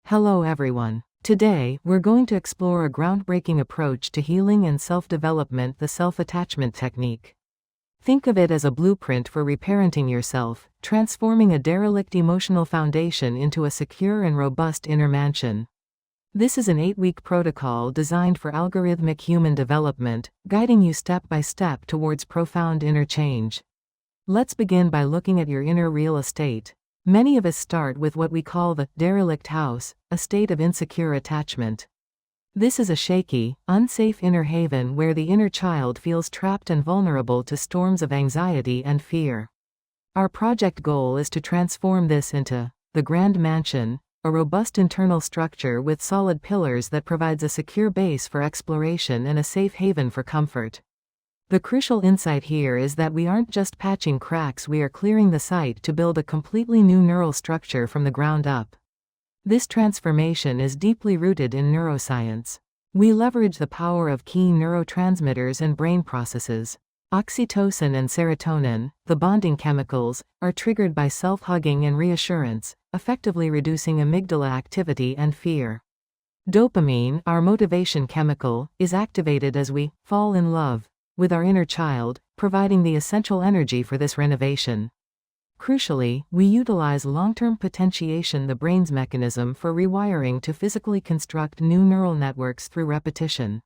Hello everyone. Today, we're going to explore a groundbreaking approach to healing and self-development, the self-attachment technique. Think of it as a blueprint for reparenting yourself, transforming a derelict emotional foundation into a secure and robust inner mansion. This is an 8-week protocol designed for algorithmic human development, guiding you step by step towards profound inner change. Let's begin by looking at your inner real estate. Many of us start with what we call the derelict house, a state of insecure attachment. This is a shaky, unsafe inner haven where the inner child feels trapped and vulnerable to storms of anxiety and fear. Our project goal is to transform this into the grand mansion, a robust internal structure with solid pillars that provides a secure base for exploration and a safe haven for comfort. The crucial insight here is that we aren't just patching cracks, we are clearing the site to build a completely new neural structure from the ground up. This transformation is deeply rooted in neuroscience. We leverage the power of key neurotransmitters and brain processes. Oxytocin and serotonin, the bonding chemicals, are triggered by self-hugging and reassurance, effectively reducing amygdala activity and fear. Dopamine, our motivation chemical, is activated as we fall in love with our inner child, providing the essential energy for this renovation. Crucially, we utilize long-term potentiation, the brain's mechanism for rewiring, to physically construct new neural networks through repetition.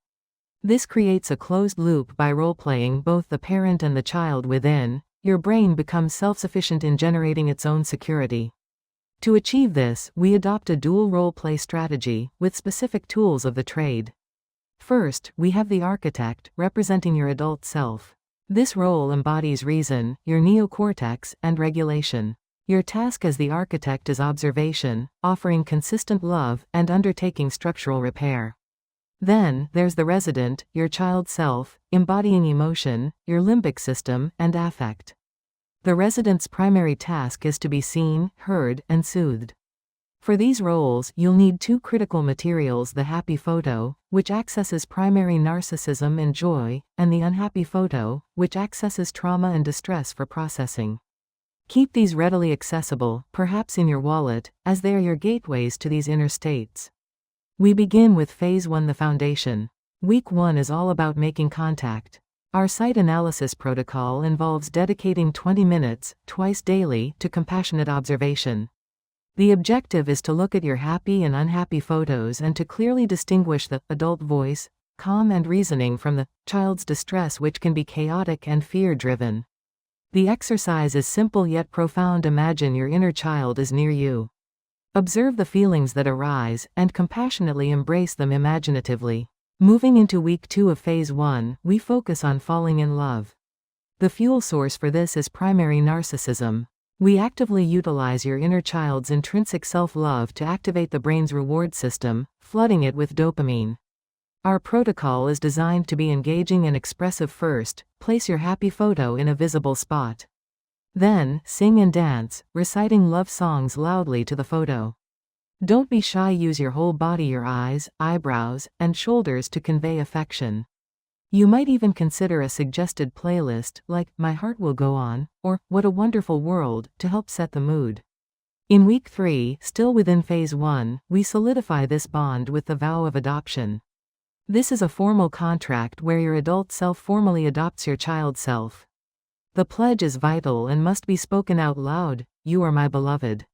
This creates a closed loop. By role-playing both the parent and the child within, your brain becomes self-sufficient in generating its own security. To achieve this, we adopt a dual role-play strategy, with specific tools of the trade. First, we have the architect, representing your adult self. This role embodies reason, your neocortex, and regulation. Your task as the architect is observation, offering consistent love, and undertaking structural repair. Then, there's the resident, your child self, embodying emotion, your limbic system, and affect. The resident's primary task is to be seen, heard, and soothed. For these roles, you'll need two critical materials: the happy photo, which accesses primary narcissism and joy, and the unhappy photo, which accesses trauma and distress for processing. Keep these readily accessible, perhaps in your wallet, as they are your gateways to these inner states. We begin with Phase 1, the foundation. Week 1 is all about making contact. Our site analysis protocol involves dedicating 20 minutes, twice daily, to compassionate observation. The objective is to look at your happy and unhappy photos and to clearly distinguish the adult voice, calm and reasoning, from the child's distress, which can be chaotic and fear-driven. The exercise is simple yet profound. Imagine your inner child is near you. Observe the feelings that arise, and compassionately embrace them imaginatively. Moving into Week 2 of Phase 1, we focus on falling in love. The fuel source for this is primary narcissism. We actively utilize your inner child's intrinsic self-love to activate the brain's reward system, flooding it with dopamine. Our protocol is designed to be engaging and expressive. First, place your happy photo in a visible spot. Then, sing and dance, reciting love songs loudly to the photo. Don't be shy, use your whole body, your eyes, eyebrows, and shoulders to convey affection. You might even consider a suggested playlist, like My Heart Will Go On, or What a Wonderful World, to help set the mood. In Week 3, still within Phase 1, we solidify this bond with the vow of adoption. This is a formal contract where your adult self formally adopts your child self. The pledge is vital and must be spoken out loud: You are my beloved.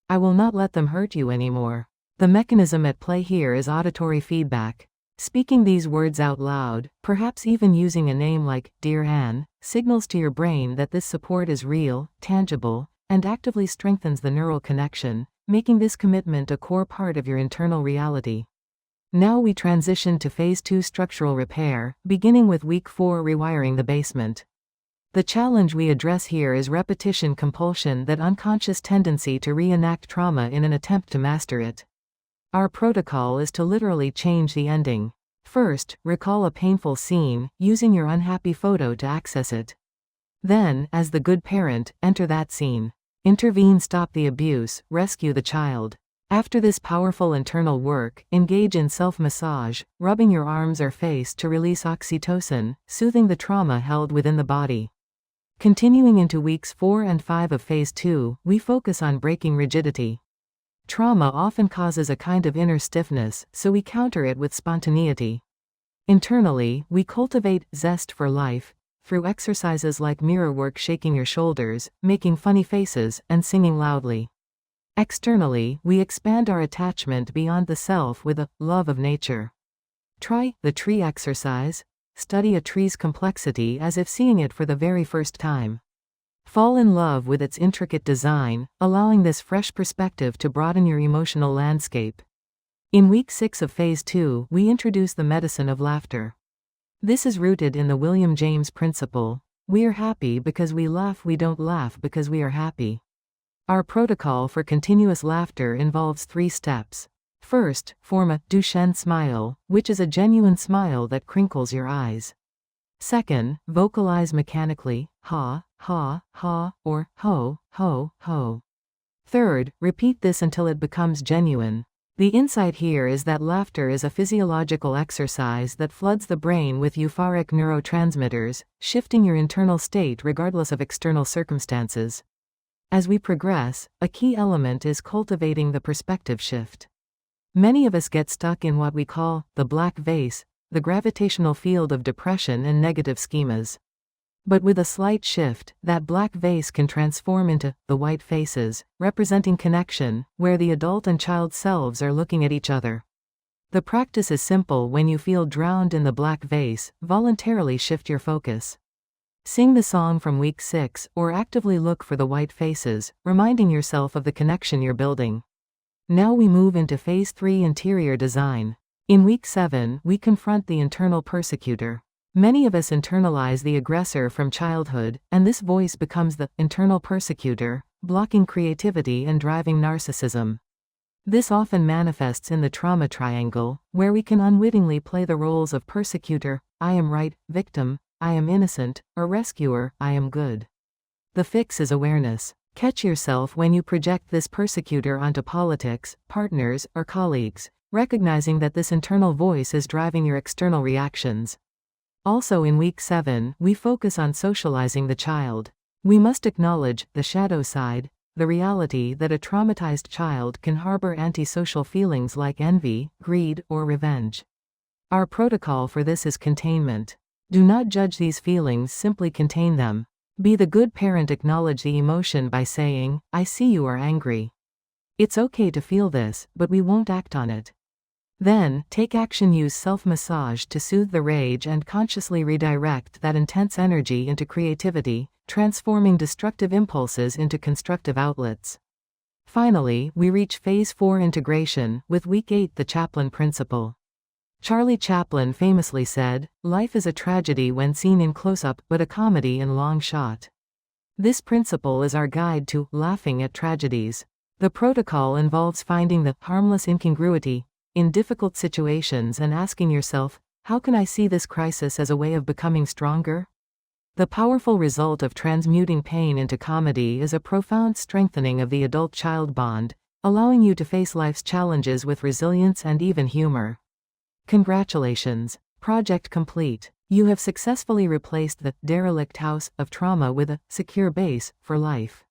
I will not let them hurt you anymore. The mechanism at play here is auditory feedback. Speaking these words out loud, perhaps even using a name like Dear Anne, signals to your brain that this support is real, tangible, and actively strengthens the neural connection, making this commitment a core part of your internal reality. Now we transition to Phase 2, structural repair, beginning with Week 4, rewiring the basement. The challenge we address here is repetition compulsion, that unconscious tendency to reenact trauma in an attempt to master it. Our protocol is to literally change the ending. First, recall a painful scene, using your unhappy photo to access it. Then, as the good parent, enter that scene. Intervene, stop the abuse, rescue the child. After this powerful internal work, engage in self-massage, rubbing your arms or face to release oxytocin, soothing the trauma held within the body. Continuing into weeks 4 and 5 of Phase 2, we focus on breaking rigidity. Trauma often causes a kind of inner stiffness, so we counter it with spontaneity. Internally, we cultivate zest for life through exercises like mirror work, shaking your shoulders, making funny faces, and singing loudly. Externally, we expand our attachment beyond the self with a love of nature. Try the tree exercise. Study a tree's complexity as if seeing it for the very first time. Fall in love with its intricate design, allowing this fresh perspective to broaden your emotional landscape. In week 6 of phase 2, we introduce the medicine of laughter. This is rooted in the William James principle. We are happy because we laugh, we don't laugh because we are happy. Our protocol for continuous laughter involves 3 steps. First, form a Duchenne smile, which is a genuine smile that crinkles your eyes. Second, vocalize mechanically, ha, ha, ha, or ho, ho, ho. Third, repeat this until it becomes genuine. The insight here is that laughter is a physiological exercise that floods the brain with euphoric neurotransmitters, shifting your internal state regardless of external circumstances. As we progress, a key element is cultivating the perspective shift. Many of us get stuck in what we call the black vase, the gravitational field of depression and negative schemas. But with a slight shift, that black vase can transform into the white faces, representing connection, where the adult and child selves are looking at each other. The practice is simple. When you feel drowned in the black vase, voluntarily shift your focus. Sing the song from week 6, or actively look for the white faces, reminding yourself of the connection you're building. Now we move into phase 3, interior design. In week 7, we confront the internal persecutor. Many of us internalize the aggressor from childhood, and this voice becomes the internal persecutor, blocking creativity and driving narcissism. This often manifests in the trauma triangle, where we can unwittingly play the roles of persecutor, I am right, victim, I am innocent, or rescuer, I am good. The fix is awareness. Catch yourself when you project this persecutor onto politics, partners, or colleagues, recognizing that this internal voice is driving your external reactions. Also in week 7, we focus on socializing the child. We must acknowledge the shadow side, the reality that a traumatized child can harbor antisocial feelings like envy, greed, or revenge. Our protocol for this is containment. Do not judge these feelings, simply contain them. Be the good parent. Acknowledge the emotion by saying, I see you are angry. It's okay to feel this, but we won't act on it. Then, take action. Use self-massage to soothe the rage and consciously redirect that intense energy into creativity, transforming destructive impulses into constructive outlets. Finally, we reach phase 4, integration, with week 8, the Chaplin principle. Charlie Chaplin famously said, life is a tragedy when seen in close-up, but a comedy in long shot. This principle is our guide to laughing at tragedies. The protocol involves finding the harmless incongruity in difficult situations and asking yourself, how can I see this crisis as a way of becoming stronger? The powerful result of transmuting pain into comedy is a profound strengthening of the adult-child bond, allowing you to face life's challenges with resilience and even humor. Congratulations! Project complete. You have successfully replaced the derelict house of trauma with a secure base for life.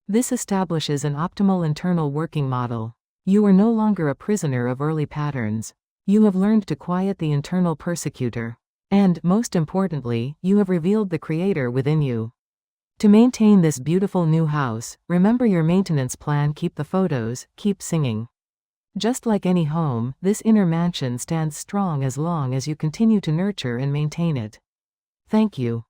This establishes an optimal internal working model. You are no longer a prisoner of early patterns. You have learned to quiet the internal persecutor. And, most importantly, you have revealed the creator within you. To maintain this beautiful new house, remember your maintenance plan. Keep the photos, keep singing. Just like any home, this inner mansion stands strong as long as you continue to nurture and maintain it. Thank you.